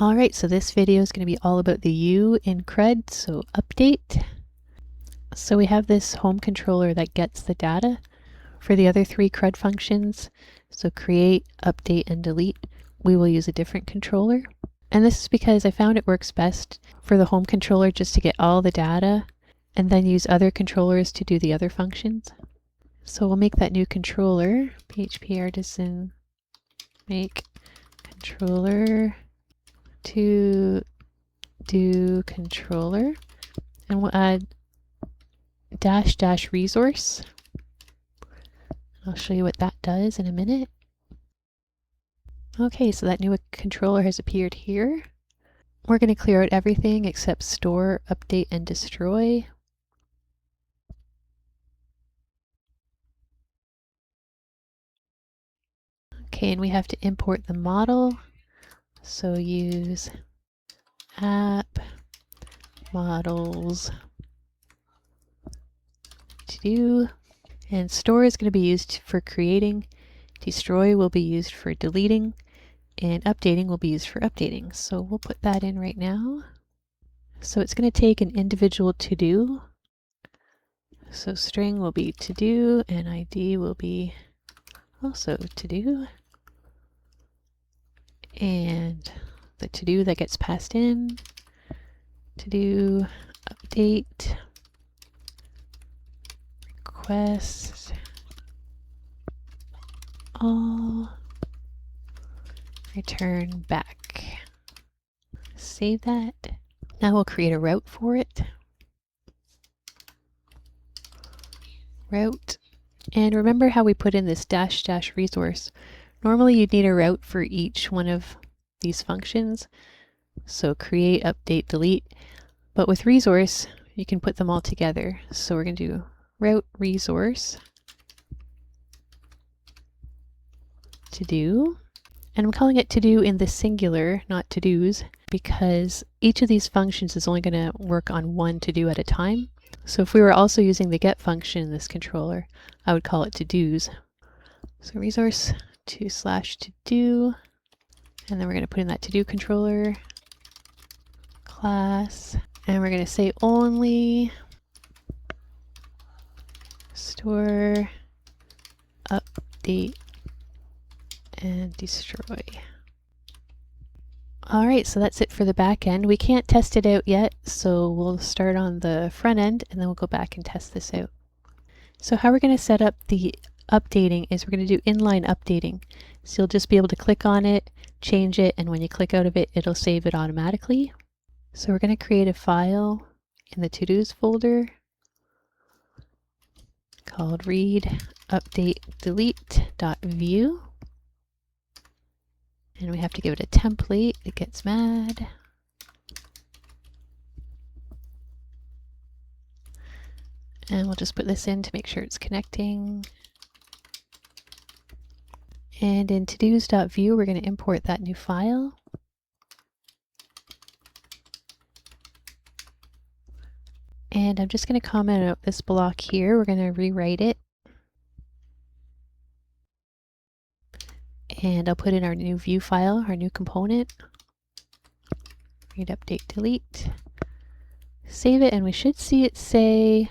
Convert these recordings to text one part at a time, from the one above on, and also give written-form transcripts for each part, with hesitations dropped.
Alright, so this video is going to be all about the U in CRUD, so update. So we have this home controller that gets the data for the other three CRUD functions. So create, update, and delete. We will use a different controller. And this is because I found it works best for the home controller just to get all the data and then use other controllers to do the other functions. So we'll make that new controller, PHP artisan make controller to do controller, and we'll add -- resource. I'll show you what that does in a minute. Okay, so that new controller has appeared here. We're going to clear out everything except store, update, and destroy. Okay, and we have to import the model. So use app models to do, and store is going to be used for creating, destroy will be used for deleting, and updating will be used for updating. So we'll put that in right now. So it's going to take an individual to do. So string will be to do and ID will be also to do. And the to do that gets passed in, to do update, request, all, return back. Save that. Now we'll create a route for it. Route. And remember how we put in this -- resource. Normally you'd need a route for each one of these functions. So create, update, delete. But with resource, you can put them all together. So we're going to do route resource to do. And I'm calling it to do in the singular, not to do's, because each of these functions is only going to work on one to do at a time. So if we were also using the get function in this controller, I would call it to do's. So resource to do, and then we're going to put in that to do controller class, and we're going to say only store, update, and destroy. All right, so that's it for the back end. We can't test it out yet, so we'll start on the front end and then we'll go back and test this out. So how we're going to set up the updating is we're going to do inline updating. So you'll just be able to click on it, change it, and when you click out of it, it'll save it automatically. So we're going to create a file in the to-dos folder called read update delete.view. And we have to give it a template. It gets mad. And we'll just put this in to make sure it's connecting. And in todos.view, we're going to import that new file. And I'm just going to comment out this block here. We're going to rewrite it. And I'll put in our new view file, our new component. Read, update, delete. Save it, and we should see it say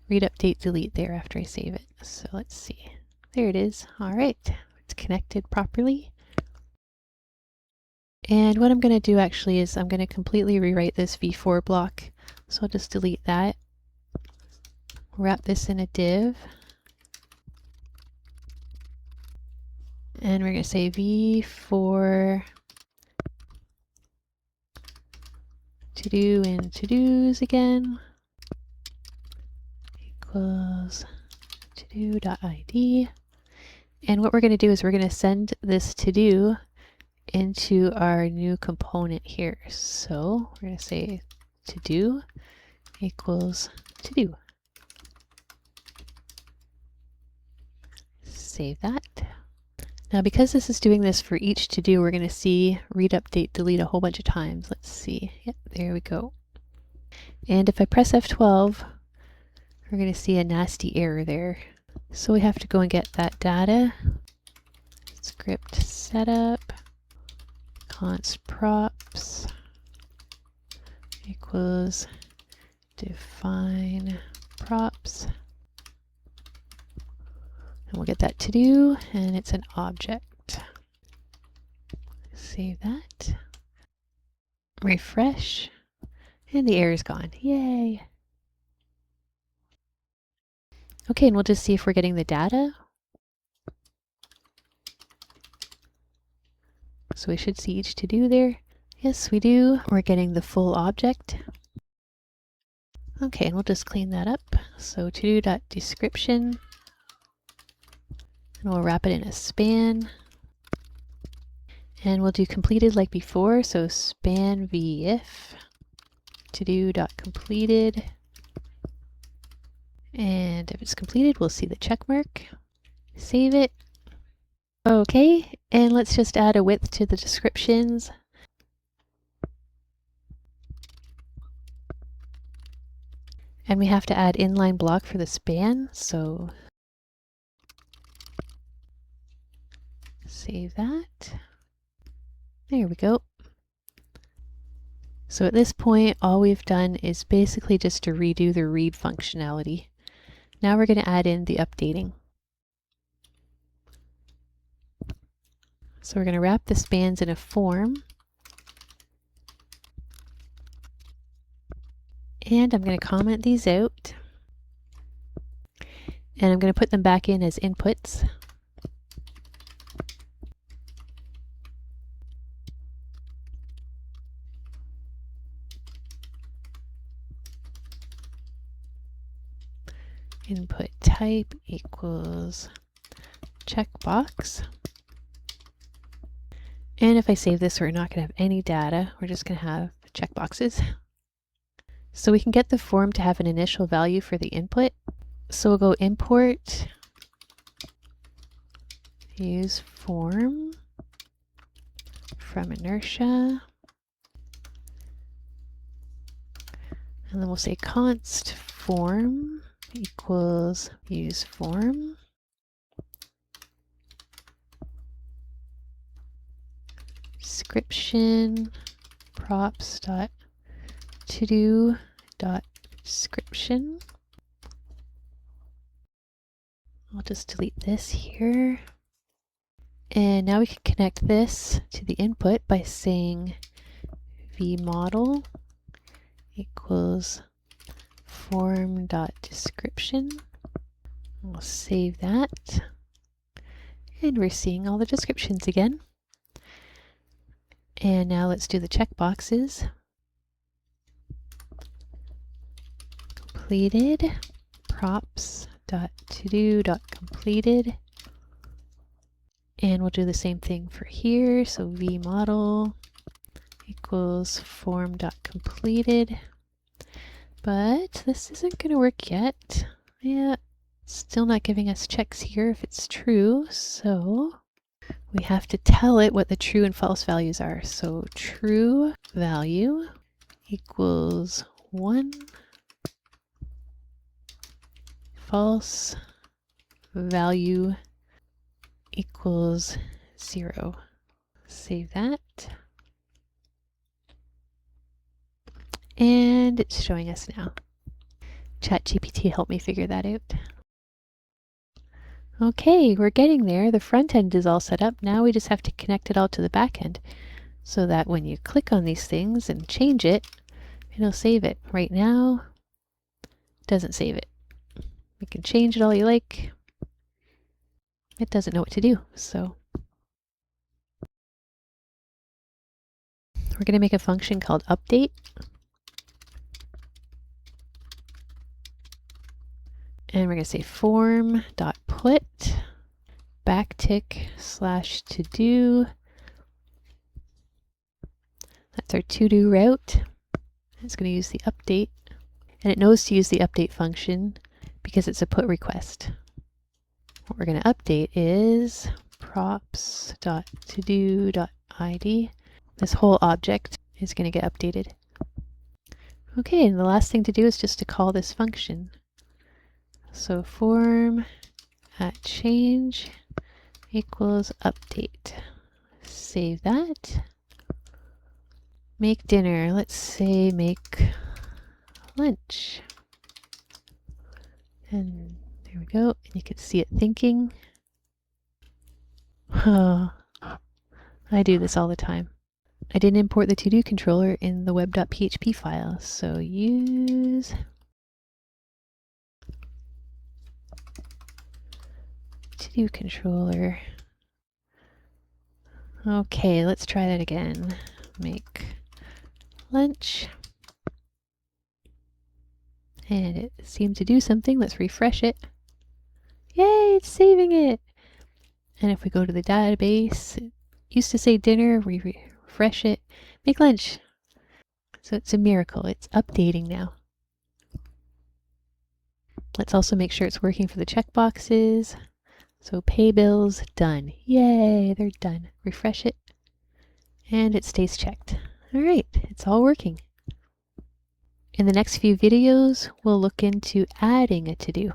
read, update, delete there after I save it. So let's see. There it is. All right, it's connected properly. And what I'm going to do actually is I'm going to completely rewrite this v4 block. So I'll just delete that. Wrap this in a div. And we're going to say v4 to do in to do's again equals to do.id. And what we're going to do is we're going to send this to do into our new component here. So we're going to say to do equals to do. Save that. Now because this is doing this for each to do, we're going to see read, update, delete a whole bunch of times. Let's see. Yep, there we go. And if I press F12, we're going to see a nasty error there. So we have to go and get that data. Script setup, const props equals define props. And we'll get that to do, and it's an object. Save that. Refresh. And the error is gone. Yay! Okay, and we'll just see if we're getting the data. So we should see each to-do there. Yes, we do. We're getting the full object. Okay, and we'll just clean that up. So to-do.description. And we'll wrap it in a span. And we'll do completed like before. So span v if to-do.completed. And if it's completed, we'll see the check mark. Save it. Okay, and let's just add a width to the descriptions. And we have to add inline block for the span, so save that. There we go. So at this point, all we've done is basically just to redo the read functionality. Now we're going to add in the updating. So we're going to wrap the spans in a form. And I'm going to comment these out. And I'm going to put them back in as inputs. Input type equals checkbox. And if I save this, we're not going to have any data. We're just going to have checkboxes. So we can get the form to have an initial value for the input. So we'll go import, use form from Inertia. And then we'll say const form equals use form. Description props dot to do dot description. I'll just delete this here. And now we can connect this to the input by saying vModel equals form dot description. We'll save that. And we're seeing all the descriptions again. And now let's do the checkboxes. Completed, props.todo.completed. And we'll do the same thing for here. So vModel equals form.completed. But this isn't going to work yet. Yeah, still not giving us checks here if it's true. So we have to tell it what the true and false values are. So true value equals 1. False value equals 0. Save that. And it's showing us now. ChatGPT helped me figure that out. Okay, we're getting there. The front end is all set up. Now we just have to connect it all to the back end so that when you click on these things and change it, it'll save it. Right now, it doesn't save it. You can change it all you like. It doesn't know what to do, so we're going to make a function called update. And we're going to say form.put backtick /to do. That's our to do route. It's going to use the update. And it knows to use the update function because it's a put request. What we're going to update is props.todo.id. This whole object is going to get updated. Okay, and the last thing to do is just to call this function. So form at change equals update. Save that. Make dinner. Let's say make lunch. And there we go. And you can see it thinking. Oh, I do this all the time. I didn't import the to-do controller in the web.php file, so use to-do controller. Okay, let's try that again. Make lunch. And it seemed to do something. Let's refresh it. Yay, it's saving it. And if we go to the database, it used to say dinner, we refresh it, make lunch. So it's a miracle. It's updating now. Let's also make sure it's working for the checkboxes. So pay bills, done. Yay, they're done. Refresh it, and it stays checked. All right, it's all working. In the next few videos, we'll look into adding a to-do.